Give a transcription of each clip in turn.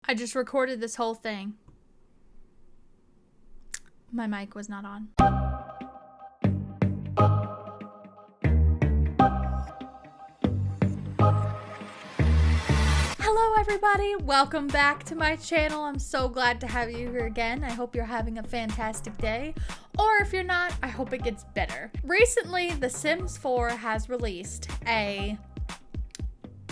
I just recorded this whole thing. My mic was not on. Hello everybody, welcome back to my channel. I'm so glad to have you here again. I hope you're having a fantastic day, or if you're not, I hope it gets better. Recently, The Sims 4 has released a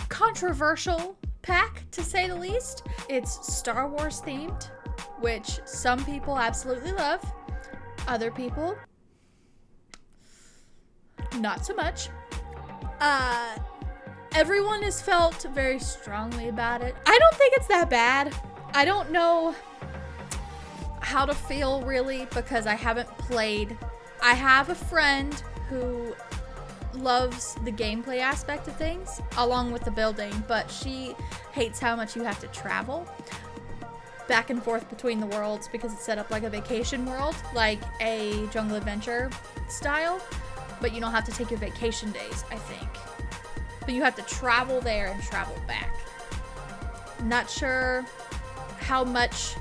controversial pack, to say the least. It's Star Wars themed, which some people absolutely love. Other people, not so much. Everyone has felt very strongly about it. I don't think it's that bad. I don't know how to feel really because I haven't played. I have a friend who loves the gameplay aspect of things along with the building, but she hates how much you have to travel back and forth between the worlds because it's set up like a vacation world, like a Jungle Adventure style, but you don't have to take your vacation days, I think. But you have to travel there and travel back. Not sure how much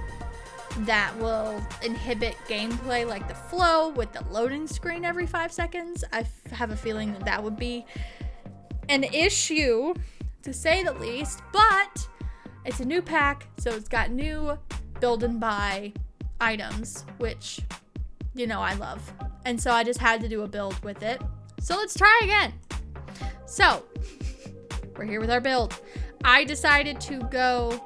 that will inhibit gameplay, like the flow with the loading screen every 5 seconds. I have a feeling that that would be an issue, to say the least, but it's a new pack, so it's got new build and buy items, which, you know, I love. And so I just had to do a build with it. So let's try again. So, we're here with our build. I decided to go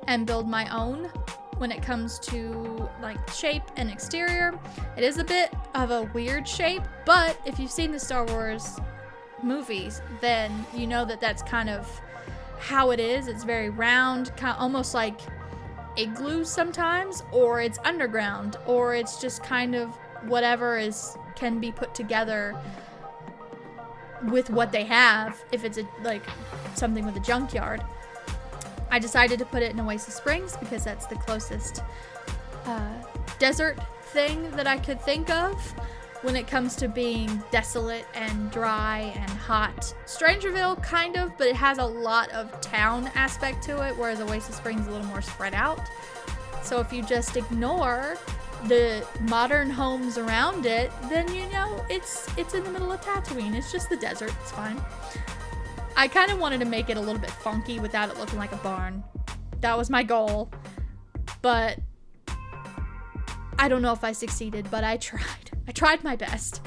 and build my own when it comes to like shape and exterior. It is a bit of a weird shape, but if you've seen the Star Wars movies, then you know that that's kind of how it is. It's very round, kind of almost like igloo sometimes, or it's underground, or it's just kind of whatever can be put together with what they have. If it's like something with a junkyard, I decided to put it in Oasis Springs because that's the closest desert thing that I could think of when it comes to being desolate and dry and hot. Strangerville kind of, but it has a lot of town aspect to it, whereas Oasis Springs is a little more spread out. So if you just ignore the modern homes around it, then you know it's in the middle of Tatooine. It's just the desert. It's fine. I kind of wanted to make it a little bit funky without it looking like a barn. That was my goal, but I don't know if I succeeded, but I tried. I tried my best.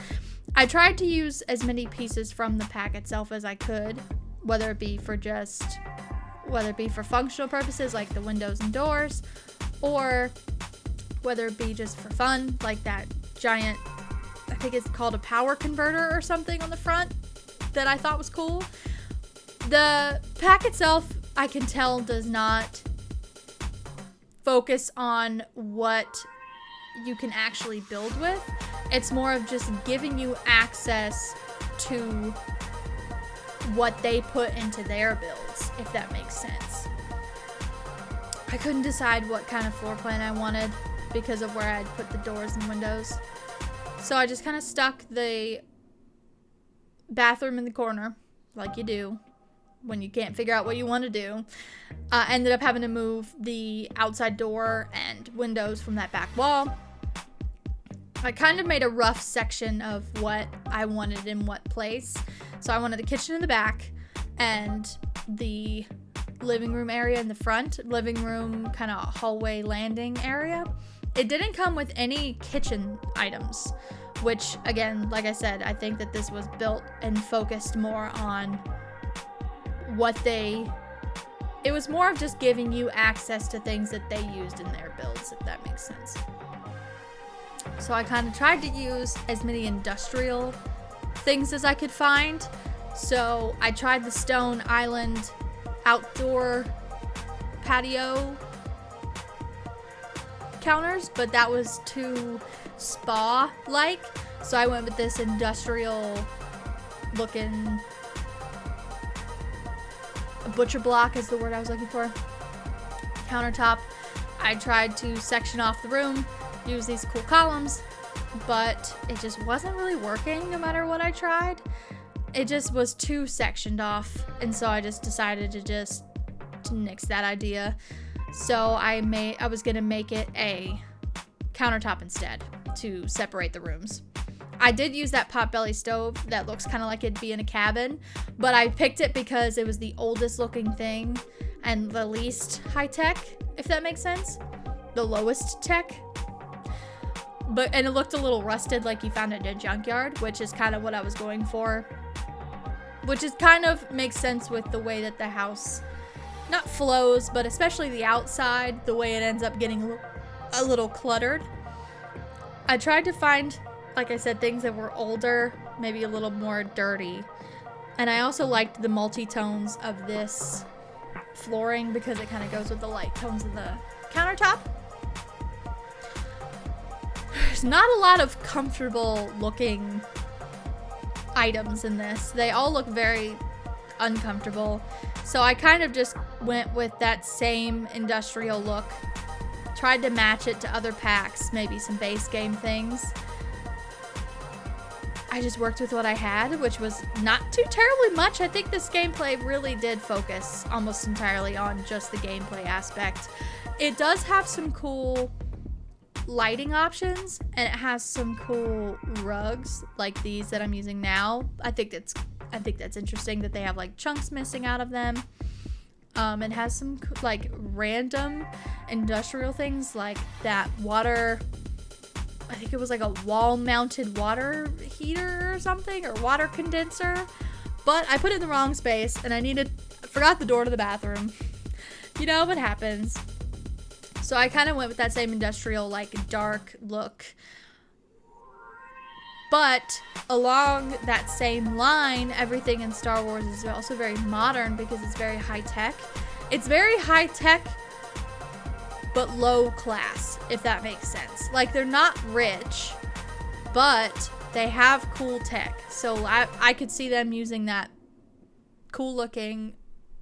I tried to use as many pieces from the pack itself as I could, whether it be for functional purposes like the windows and doors, or whether it be just for fun, like that giant, I think it's called a power converter or something on the front that I thought was cool. The pack itself, I can tell, does not focus on what you can actually build with. It's more of just giving you access to what they put into their builds, if that makes sense. I couldn't decide what kind of floor plan I wanted because of where I'd put the doors and windows. So I just kind of stuck the bathroom in the corner, like you do when you can't figure out what you want to do. Ended up having to move the outside door and windows from that back wall. I kind of made a rough section of what I wanted in what place. So I wanted the kitchen in the back and the living room area in the front, living room kind of hallway landing area. It didn't come with any kitchen items, which again, like I said, I think that this was built and focused more on it was more of just giving you access to things that they used in their builds, if that makes sense. So I kind of tried to use as many industrial things as I could find. So I tried the stone island outdoor patio counters, but that was too spa-like. So I went with this industrial looking, butcher block is the word I was looking for, countertop. I tried to section off the room, use these cool columns, but it just wasn't really working no matter what I tried. It just was too sectioned off, and so I just decided to just nix that idea. So I was gonna make it a countertop instead to separate the rooms. I did use that potbelly stove that looks kind of like it'd be in a cabin, but I picked it because it was the oldest looking thing and the least high tech, if that makes sense. The lowest tech. And it looked a little rusted, like you found it in a junkyard, which is kind of what I was going for. Which is kind of makes sense with the way that the house not flows, but especially the outside, the way it ends up getting a little cluttered. I tried to find, like I said, things that were older, maybe a little more dirty. And I also liked the multi-tones of this flooring because it kind of goes with the light tones of the countertop. There's not a lot of comfortable looking items in this. They all look very uncomfortable. So I kind of just went with that same industrial look. Tried to match it to other packs, maybe some base game things. I just worked with what I had, which was not too terribly much. I think this gameplay really did focus almost entirely on just the gameplay aspect. It does have some cool lighting options, and it has some cool rugs like these that I'm using now. I think that's interesting that they have like chunks missing out of them. It has some like random industrial things like that water. I think it was like a wall-mounted water heater or something, or water condenser. But I put it in the wrong space, and I forgot the door to the bathroom. You know what happens. So I kind of went with that same industrial, like, dark look. But along that same line, everything in Star Wars is also very modern because it's very high-tech. It's very high-tech, but low class, if that makes sense. Like, they're not rich, but they have cool tech. So I could see them using that cool-looking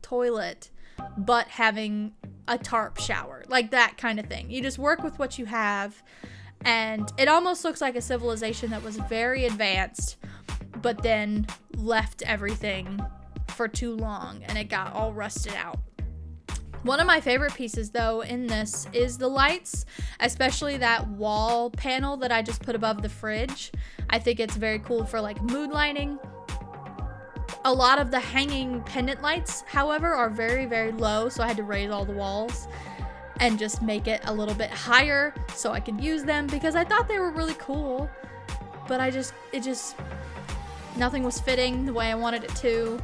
toilet, but having a tarp shower, like that kind of thing. You just work with what you have, and it almost looks like a civilization that was very advanced, but then left everything for too long, and it got all rusted out. One of my favorite pieces, though, in this is the lights, especially that wall panel that I just put above the fridge. I think it's very cool for, like, mood lighting. A lot of the hanging pendant lights, however, are very, very low, so I had to raise all the walls and just make it a little bit higher so I could use them because I thought they were really cool, but nothing was fitting the way I wanted it to.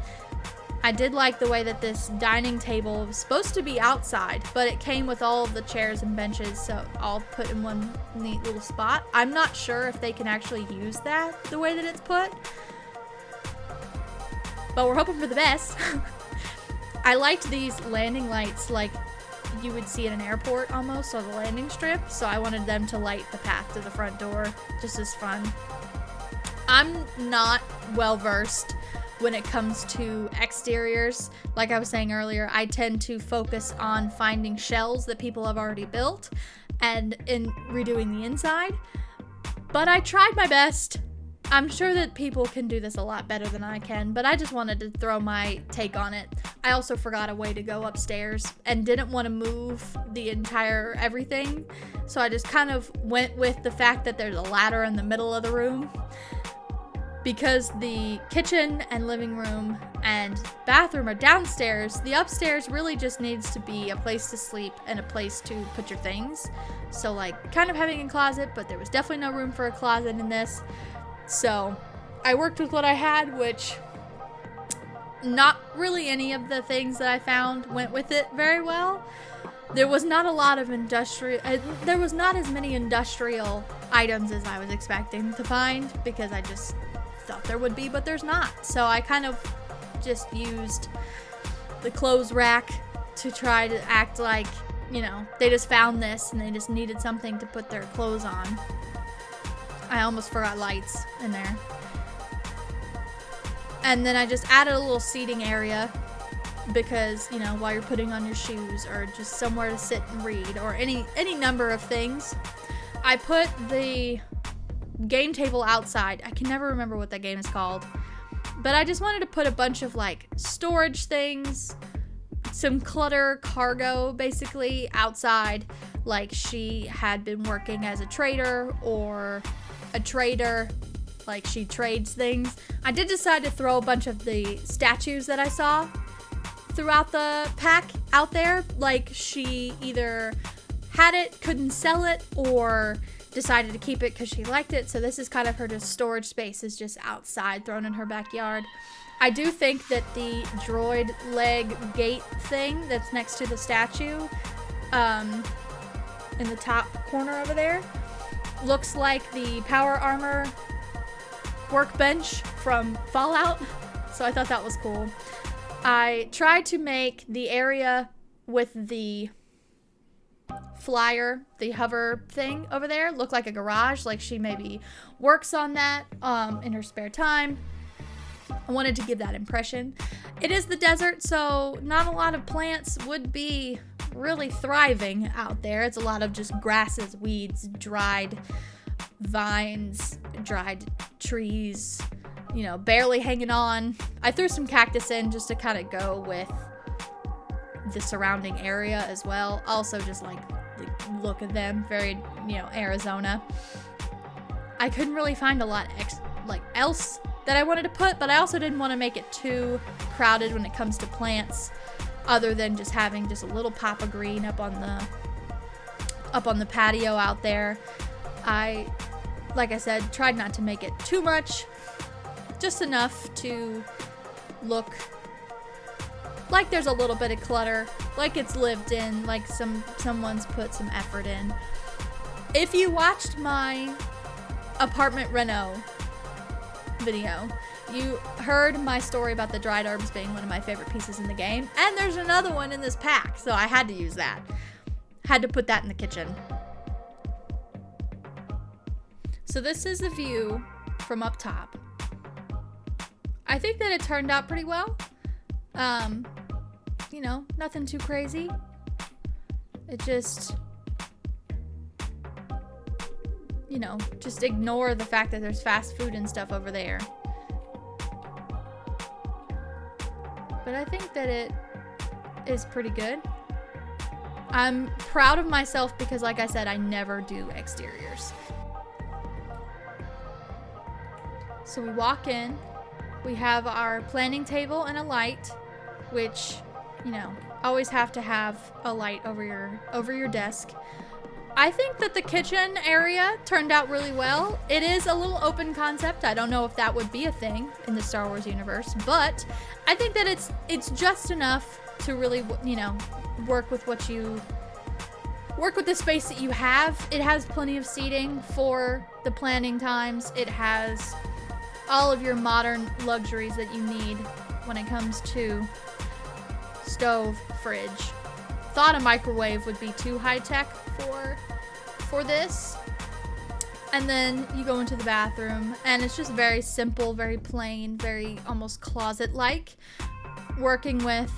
I did like the way that this dining table was supposed to be outside, but it came with all of the chairs and benches, so all put in one neat little spot. I'm not sure if they can actually use that the way that it's put, but we're hoping for the best. I liked these landing lights like you would see at an airport almost, on the landing strip, so I wanted them to light the path to the front door, just as fun. I'm not well versed when it comes to exteriors. Like I was saying earlier, I tend to focus on finding shells that people have already built and in redoing the inside, but I tried my best. I'm sure that people can do this a lot better than I can, but I just wanted to throw my take on it. I also forgot a way to go upstairs and didn't want to move the entire everything, so I just kind of went with the fact that there's a ladder in the middle of the room. Because the kitchen and living room and bathroom are downstairs, the upstairs really just needs to be a place to sleep and a place to put your things. So, like, kind of having a closet, but there was definitely no room for a closet in this. So I worked with what I had, which not really any of the things that I found went with it very well. There was not a lot of there was not as many industrial items as I was expecting to find, because I just thought there would be, but there's not. So I kind of just used the clothes rack to try to act like, you know, they just found this and they just needed something to put their clothes on. I almost forgot lights in there. And then I just added a little seating area because, you know, while you're putting on your shoes, or just somewhere to sit and read, or any number of things. I put the game table outside. I can never remember what that game is called. But I just wanted to put a bunch of, like, storage things, some clutter cargo basically outside, like she had been working as a trader or a trader, like she trades things. I did decide to throw a bunch of the statues that I saw throughout the pack out there, like she either had it, couldn't sell it, or decided to keep it because she liked it. So this is kind of her just storage space, is just outside, thrown in her backyard. I do think that the droid leg gate thing that's next to the statue in the top corner over there looks like the power armor workbench from Fallout. So I thought that was cool. I tried to make the area with the flyer, the hover thing over there, look like a garage, like she maybe works on that in her spare time. I wanted to give that impression. It is the desert, so not a lot of plants would be really thriving out there. It's a lot of just grasses, weeds, dried vines, dried trees, you know, barely hanging on. I threw some cactus in just to kind of go with the surrounding area as well. Also just like the look of them, very, you know, Arizona. I couldn't really find a lot else that I wanted to put, but I also didn't want to make it too crowded when it comes to plants, other than just having just a little pop of green up on the patio out there. I, like I said, tried not to make it too much, just enough to look like there's a little bit of clutter, like it's lived in, like someone's put some effort in. If you watched my apartment reno video, you heard my story about the dried herbs being one of my favorite pieces in the game, and there's another one in this pack, so I had to use that. Had to put that in the kitchen. So this is the view from up top. I think that it turned out pretty well. You know, nothing too crazy. It just, you know, just ignore the fact that there's fast food and stuff over there. But I think that it is pretty good. I'm proud of myself because, like I said, I never do exteriors. So we walk in, we have our planning table and a light, which, you know, always have to have a light over your desk. I think that the kitchen area turned out really well. It is a little open concept. I don't know if that would be a thing in the Star Wars universe, but I think that it's just enough to really, you know, work with the space that you have. It has plenty of seating for the planning times. It has all of your modern luxuries that you need when it comes to stove, fridge. Thought a microwave would be too high tech for this. And then you go into the bathroom and it's just very simple, very plain, very almost closet-like. Working with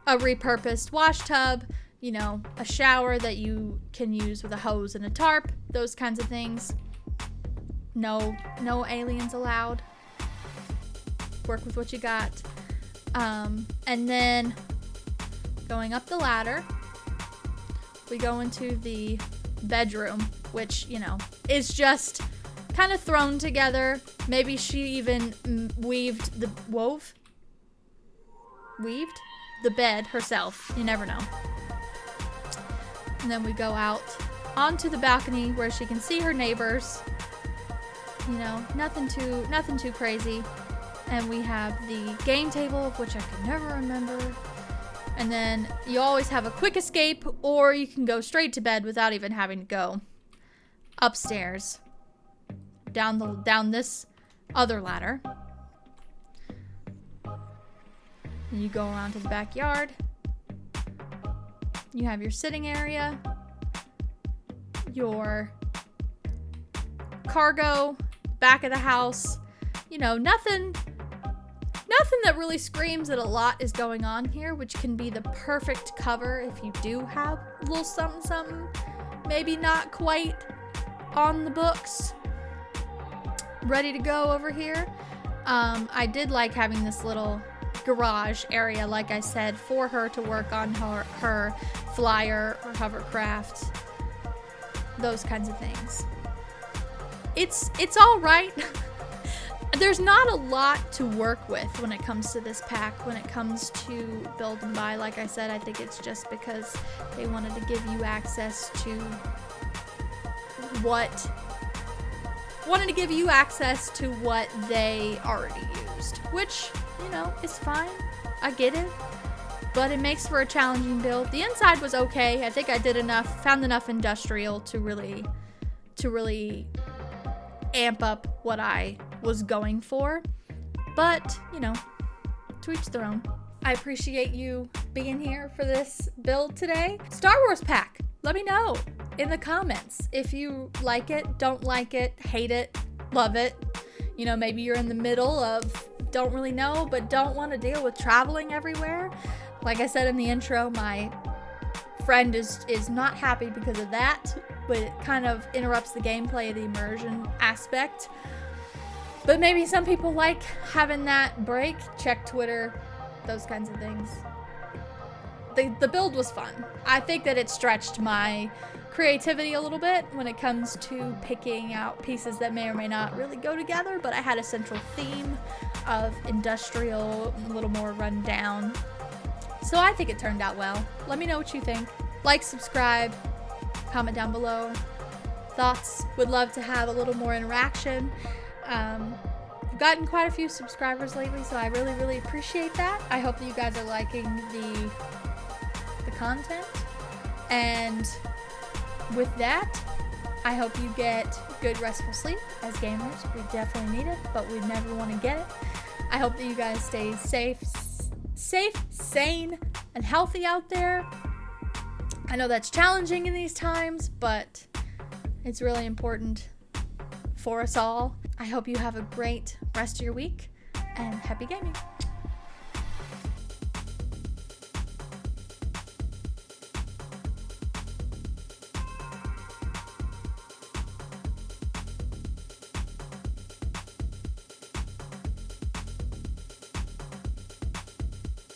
a repurposed wash tub, you know, a shower that you can use with a hose and a tarp, those kinds of things. No aliens allowed. Work with what you got. And then going up the ladder, we go into the bedroom, which, you know, is just kind of thrown together. Maybe she even weaved the bed herself. You never know. And then we go out onto the balcony where she can see her neighbors. You know, nothing too crazy. And we have the game table, of which I can never remember. And then you always have a quick escape, or you can go straight to bed without even having to go upstairs, down this other ladder. And you go around to the backyard. You have your sitting area, your cargo, back of the house. You know, nothing that really screams that a lot is going on here, which can be the perfect cover if you do have a little something, maybe not quite on the books, ready to go over here. I did like having this little garage area, like I said, for her to work on her flyer or hovercraft, those kinds of things. It's all right. There's not a lot to work with when it comes to this pack, when it comes to build and buy. Like I said, I think it's just because they wanted to give you access to what they already used, which, you know, is fine. I get it, but it makes for a challenging build. The inside was okay. I think I did found enough industrial to really amp up what I was going for, but, you know, to each their own. I appreciate you being here for this build today. Star Wars pack, let me know in the comments if you like it, don't like it, hate it, love it. You know, maybe you're in the middle of don't really know but don't want to deal with traveling everywhere. Like I said in the intro, my friend is not happy because of that, but it kind of interrupts the gameplay, the immersion aspect. But maybe some people like having that break, check Twitter, those kinds of things. The build was fun. I think that it stretched my creativity a little bit when it comes to picking out pieces that may or may not really go together, but I had a central theme of industrial, a little more run down. So I think it turned out well. Let me know what you think. Like, subscribe, comment down below. Thoughts. Would love to have a little more interaction. I've gotten quite a few subscribers lately, so I really, really appreciate that. I hope that you guys are liking the content. And with that, I hope you get good restful sleep. As gamers, we definitely need it, but we never want to get it. I hope that you guys stay safe, sane, and healthy out there. I know that's challenging in these times, but it's really important for us all. I hope you have a great rest of your week, and happy gaming.